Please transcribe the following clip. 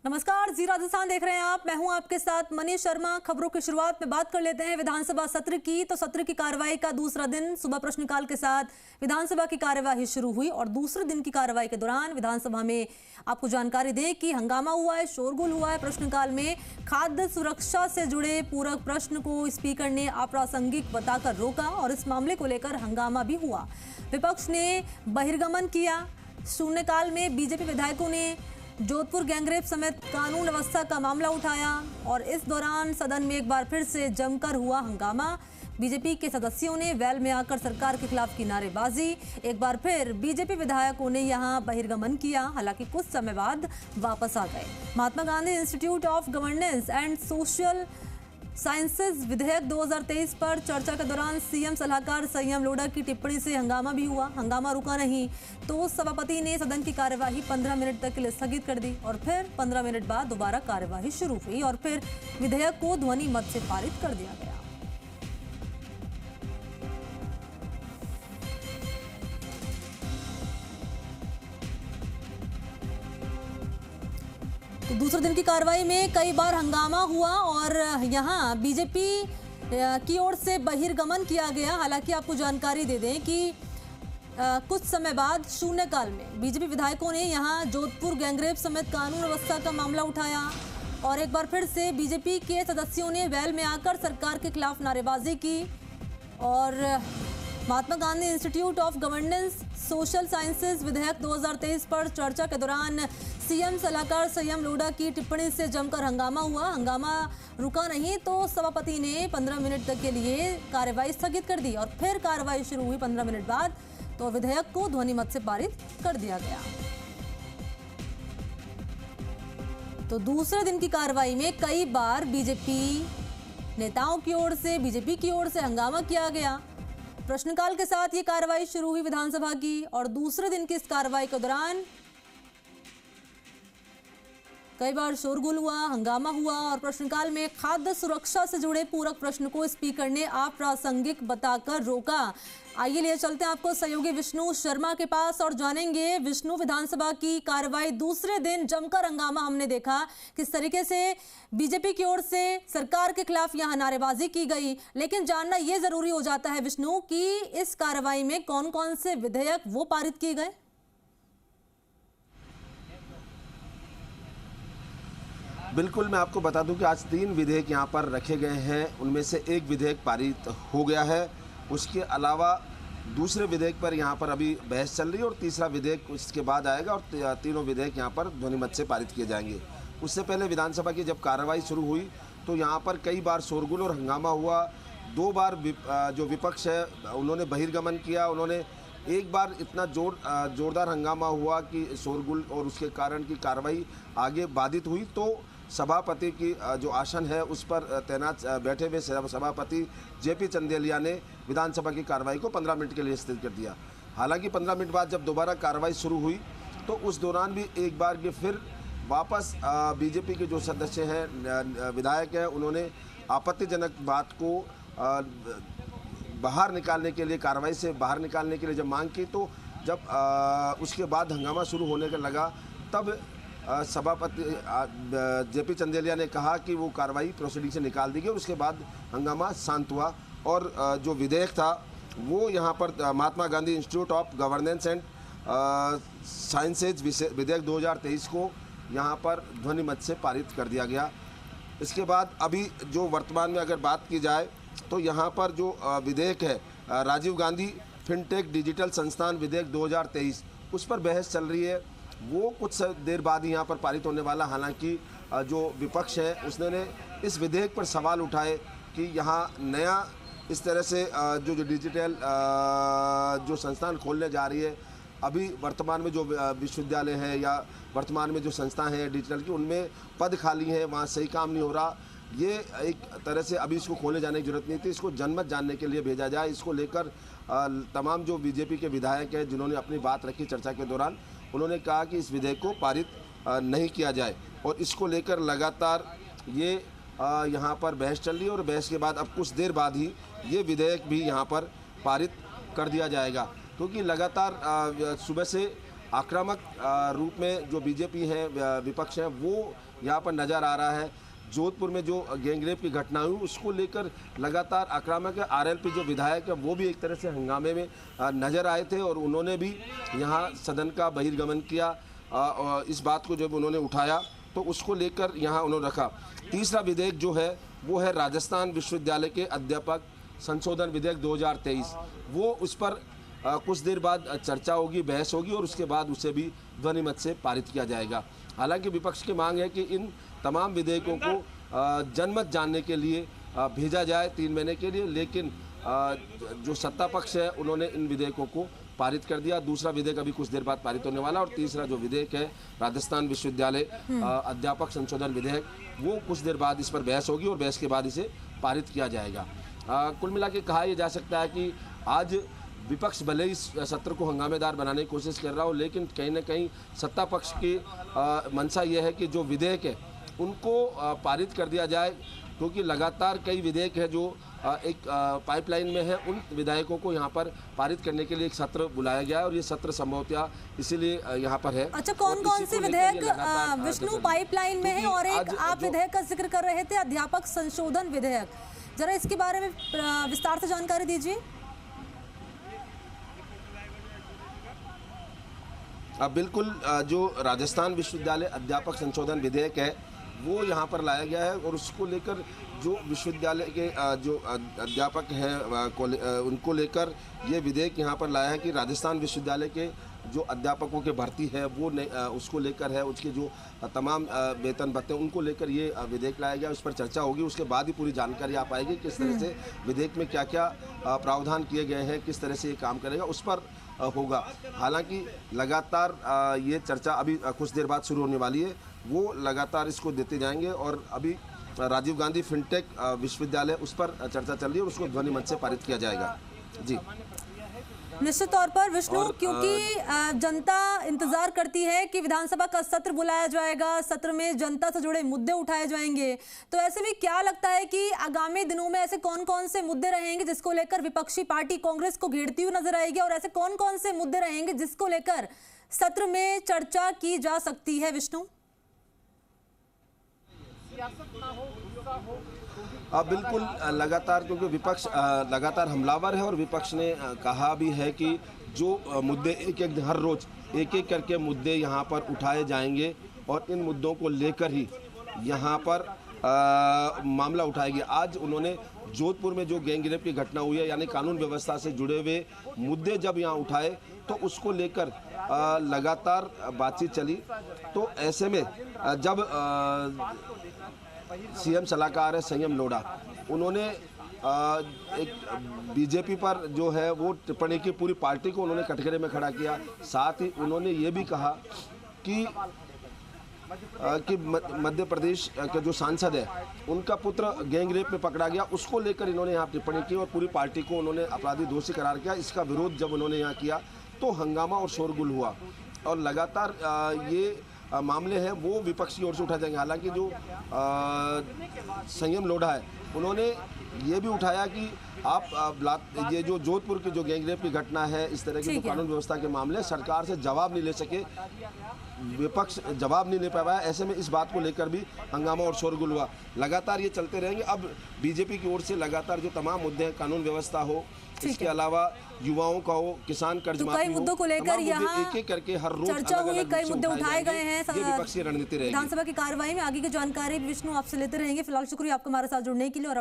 नमस्कार, जी राजस्थान देख रहे हैं आप। मैं हूं आपके साथ मनीष शर्मा। खबरों की शुरुआत में बात कर लेते हैं विधानसभा सत्र की। तो सत्र की कार्रवाई का दूसरा दिन सुबह प्रश्नकाल के साथ विधानसभा की कार्यवाही शुरू हुई और दूसरे दिन की कार्रवाई के दौरान विधानसभा में आपको जानकारी दें कि हंगामा हुआ है, शोरगुल हुआ है। प्रश्नकाल में खाद्य सुरक्षा से जुड़े पूरक प्रश्न को स्पीकर ने अप्रासंगिक बताकर रोका और इस मामले को लेकर हंगामा भी हुआ। विपक्ष ने बहिर्गमन किया। शून्यकाल में बीजेपी विधायकों ने जोधपुर गैंगरेप समेत कानून व्यवस्था का मामला उठाया और इस दौरान सदन में एक बार फिर से जमकर हुआ हंगामा। बीजेपी के सदस्यों ने वेल में आकर सरकार के खिलाफ की नारेबाजी। एक बार फिर बीजेपी विधायकों ने यहां बहिर्गमन किया, हालांकि कुछ समय बाद वापस आ गए। Mahatma Gandhi institute of governance and social sciences विधेयक 2023 पर चर्चा के दौरान सीएम सलाहकार संयम लोढ़ा की टिप्पणी से हंगामा भी हुआ। हंगामा रुका नहीं तो सभापति ने सदन की कार्यवाही 15 मिनट तक के लिए स्थगित कर दी और फिर 15 मिनट बाद दोबारा कार्यवाही शुरू हुई और फिर विधेयक को ध्वनि मत से पारित कर दिया गया। तो दूसरे दिन की कार्रवाई में कई बार हंगामा हुआ और यहां बीजेपी की ओर से बहिर्गमन किया गया। हालांकि आपको जानकारी दे दें कि कुछ समय बाद शून्यकाल में बीजेपी विधायकों ने यहां जोधपुर गैंगरेप समेत कानून व्यवस्था का मामला उठाया और एक बार फिर से बीजेपी के सदस्यों ने वेल में आकर सरकार के खिलाफ नारेबाजी की और Mahatma Gandhi institute of governance social sciences विधेयक 2023 पर चर्चा के दौरान सीएम सलाहकार संयम लोढ़ा की टिप्पणी से जमकर हंगामा हुआ। हंगामा रुका नहीं तो सभापति ने 15 मिनट तक के लिए कार्यवाही स्थगित कर दी और फिर कार्यवाही शुरू हुई 15 मिनट बाद तो विधेयक को ध्वनि मत से पारित कर दिया गया। तो दूसरे दिन की कार्रवाई में कई बार बीजेपी नेताओं की ओर से, बीजेपी की ओर से हंगामा किया गया। प्रश्नकाल के साथ ये कार्रवाई शुरू हुई विधानसभा की और दूसरे दिन की इस कार्रवाई के दौरान कई बार शोरगुल हुआ, हंगामा हुआ और प्रश्नकाल में खाद्य सुरक्षा से जुड़े पूरक प्रश्न को स्पीकर ने अप्रासंगिक बताकर रोका। आइए लिए चलते हैं आपको सहयोगी विष्णु शर्मा के पास और जानेंगे विष्णु, विधानसभा की कार्रवाई दूसरे दिन जमकर हंगामा हमने देखा, किस तरीके से बीजेपी की ओर से सरकार के खिलाफ यहां नारेबाजी की गई। लेकिन जानना यह जरूरी हो जाता है विष्णु कि इस कार्रवाई में कौन कौन से विधेयक वो पारित किए गए। बिल्कुल, मैं आपको बता दूं कि आज 3 विधेयक यहां पर रखे गए हैं। उनमें से एक विधेयक पारित हो गया है। उसके अलावा दूसरे विधेयक पर यहां पर अभी बहस चल रही है और तीसरा विधेयक उसके बाद आएगा और तीनों विधेयक यहां पर ध्वनिमत से पारित किए जाएंगे। उससे पहले विधानसभा की जब कार्रवाई शुरू हुई तो यहां पर कई बार शोरगुल और हंगामा हुआ। 2 बार जो विपक्ष है उन्होंने बहिर्गमन किया। उन्होंने एक बार इतना जोरदार हंगामा हुआ कि शोरगुल और उसके कारण की कार्रवाई आगे बाधित हुई तो सभापति की जो आसन है उस पर तैनात बैठे हुए सभापति जेपी चंदेलिया ने विधानसभा की कार्रवाई को 15 मिनट के लिए स्थगित कर दिया। हालांकि 15 मिनट बाद जब दोबारा कार्रवाई शुरू हुई तो उस दौरान भी एक बार के फिर वापस बीजेपी के जो सदस्य हैं, विधायक हैं, उन्होंने आपत्तिजनक बात को बाहर निकालने के लिए, कार्रवाई से बाहर निकालने के लिए जब मांग की तो जब उसके बाद हंगामा शुरू होने का लगा तब सभापति जेपी चंदेलिया ने कहा कि वो कार्रवाई प्रोसीडिंग से निकाल दी गई और उसके बाद हंगामा शांत हुआ और जो विधेयक था वो यहाँ पर Mahatma Gandhi institute of governance and sciences विधेयक 2023 को यहाँ पर ध्वनिमत से पारित कर दिया गया। इसके बाद अभी जो वर्तमान में अगर बात की जाए तो यहाँ पर जो विधेयक है राजीव गांधी फिनटेक डिजिटल संस्थान विधेयक 2023 उस पर बहस चल रही है। वो कुछ देर बाद ही यहाँ पर पारित होने वाला। हालांकि जो विपक्ष है उसने इस विधेयक पर सवाल उठाए कि यहाँ नया इस तरह से जो डिजिटल जो संस्थान खोलने जा रही है, अभी वर्तमान में जो विश्वविद्यालय है या वर्तमान में जो संस्थाएं हैं डिजिटल की उनमें पद खाली हैं, वहाँ सही काम नहीं हो रहा। ये एक तरह से अभी इसको खोले जाने की जरूरत नहीं थी, इसको जनमत जानने के लिए भेजा जाए। इसको लेकर तमाम जो बीजेपी के विधायक हैं जिन्होंने अपनी बात रखी चर्चा के दौरान, उन्होंने कहा कि इस विधेयक को पारित नहीं किया जाए और इसको लेकर लगातार ये यहाँ पर बहस चल रही है और बहस के बाद अब कुछ देर बाद ही ये विधेयक भी यहाँ पर पारित कर दिया जाएगा, क्योंकि लगातार सुबह से आक्रामक रूप में जो बीजेपी है विपक्ष है वो यहाँ पर नज़र आ रहा है। जोधपुर में जो गैंगरेप की घटना हुई उसको लेकर लगातार आक्रामक है। आरएलपी जो विधायक है वो भी एक तरह से हंगामे में नज़र आए थे और उन्होंने भी यहाँ सदन का बहिर्गमन किया। इस बात को जब उन्होंने उठाया तो उसको लेकर यहाँ उन्होंने रखा। तीसरा विधेयक जो है वो है राजस्थान विश्वविद्यालय के अध्यापक संशोधन विधेयक 2023। वो उस पर कुछ देर बाद चर्चा होगी, बहस होगी और उसके बाद उसे भी ध्वनिमत से पारित किया जाएगा। हालांकि विपक्ष की मांग है कि इन तमाम विधेयकों को जनमत जानने के लिए भेजा जाए 3 महीने के लिए, लेकिन जो सत्ता पक्ष है उन्होंने इन विधेयकों को पारित कर दिया। दूसरा विधेयक अभी कुछ देर बाद पारित होने वाला और तीसरा जो विधेयक है राजस्थान विश्वविद्यालय अध्यापक संशोधन विधेयक वो कुछ देर बाद इस पर बहस होगी और बहस के बाद इसे पारित किया जाएगा। कुल मिला के कहा यह जा सकता है कि आज विपक्ष भले इस सत्र को हंगामेदार बनाने की कोशिश कर रहा हो, लेकिन कहीं ना कहीं सत्ता पक्ष की मंशा ये है कि जो विधेयक है उनको पारित कर दिया जाए, क्योंकि लगातार कई विधेयक है जो एक पाइपलाइन में है। उन विधायकों को यहाँ पर पारित करने के लिए एक सत्र बुलाया गया है और ये सत्र संभवतः इसीलिए यहाँ पर है। अच्छा, कौन से विधेयक विष्णु पाइपलाइन में है? और एक आप विधेयक का जिक्र कर रहे थे अध्यापक संशोधन विधेयक, जरा इसके बारे में विस्तार से जानकारी दीजिए। बिल्कुल, जो राजस्थान विश्वविद्यालय अध्यापक संशोधन विधेयक है वो यहाँ पर लाया गया है और उसको लेकर जो विश्वविद्यालय के जो अध्यापक हैं उनको लेकर ये विधेयक यहाँ पर लाया है कि राजस्थान विश्वविद्यालय के जो अध्यापकों के भर्ती है वो उसको लेकर है, उसके जो तमाम वेतन भत्ते उनको लेकर ये विधेयक लाया गया। उस पर चर्चा होगी, उसके बाद ही पूरी जानकारी आ पाएगी किस तरह से विधेयक में क्या क्या प्रावधान किए गए हैं, किस तरह से ये काम करेगा, उस पर होगा। हालांकि लगातार ये चर्चा अभी कुछ देर बाद शुरू होने वाली है, वो लगातार इसको देते जाएंगे और अभी राजीव गांधी फिनटेक विश्वविद्यालय उस पर चर्चा चल रही है और उसको ध्वनिमत से पारित किया जाएगा। जी निश्चित तौर पर विष्णु, क्योंकि जनता इंतजार करती है कि विधानसभा का सत्र बुलाया जाएगा, सत्र में जनता से जुड़े मुद्दे उठाए जाएंगे, तो ऐसे में क्या लगता है कि आगामी दिनों में ऐसे कौन-कौन से मुद्दे रहेंगे जिसको लेकर विपक्षी पार्टी कांग्रेस को घेरती हुई नजर आएगी, और ऐसे कौन-कौन से मुद्दे रहेंगे जिसको लेकर सत्र में चर्चा की जा सकती है? विष्णु, बिल्कुल, लगातार क्योंकि विपक्ष लगातार हमलावर है और विपक्ष ने कहा भी है कि जो मुद्दे एक हर रोज एक एक करके मुद्दे यहाँ पर उठाए जाएंगे और इन मुद्दों को लेकर ही यहाँ पर मामला उठाएगी। आज उन्होंने जोधपुर में जो गैंगरेप की घटना हुई है यानी कानून व्यवस्था से जुड़े हुए मुद्दे जब यहाँ उठाए तो उसको लेकर लगातार बातचीत चली। तो ऐसे में जब सीएम सलाहकार है संयम लोढ़ा, उन्होंने एक बीजेपी पर जो है वो टिप्पणी की, पूरी पार्टी को उन्होंने कटघरे में खड़ा किया। साथ ही उन्होंने ये भी कहा कि मध्य प्रदेश के जो सांसद है उनका पुत्र गैंगरेप में पकड़ा गया, उसको लेकर इन्होंने यहाँ टिप्पणी की और पूरी पार्टी को उन्होंने अपराधी दोषी करार किया। इसका विरोध जब उन्होंने यहाँ किया तो हंगामा और शोरगुल हुआ और लगातार ये मामले हैं वो विपक्ष की ओर से उठाए जाएंगे। हालांकि जो संयम लोढ़ा है उन्होंने ये भी उठाया कि आप ये जो जोधपुर की जो गैंगरेप की घटना है, इस तरह की जो कानून व्यवस्था के मामले सरकार से जवाब नहीं ले सके, विपक्ष जवाब नहीं ले पाया। ऐसे में इस बात को लेकर भी हंगामा और शोरगुल हुआ। लगातार ये चलते रहेंगे। अब बीजेपी की ओर से लगातार जो तमाम मुद्दे हैं, कानून व्यवस्था हो, इसके अलावा युवाओं का हो, किसान कर्ज माफी हो, कई मुद्दों को लेकर यहाँ एक एक करके हर रोज चर्चा हुई, कई मुद्दे उठाए गए हैं। विपक्षी रणनीति रहेगी। विधानसभा की कार्रवाई में आगे की जानकारी विष्णु आपसे लेते रहेंगे। फिलहाल शुक्रिया आपका हमारे साथ जुड़ने के लिए और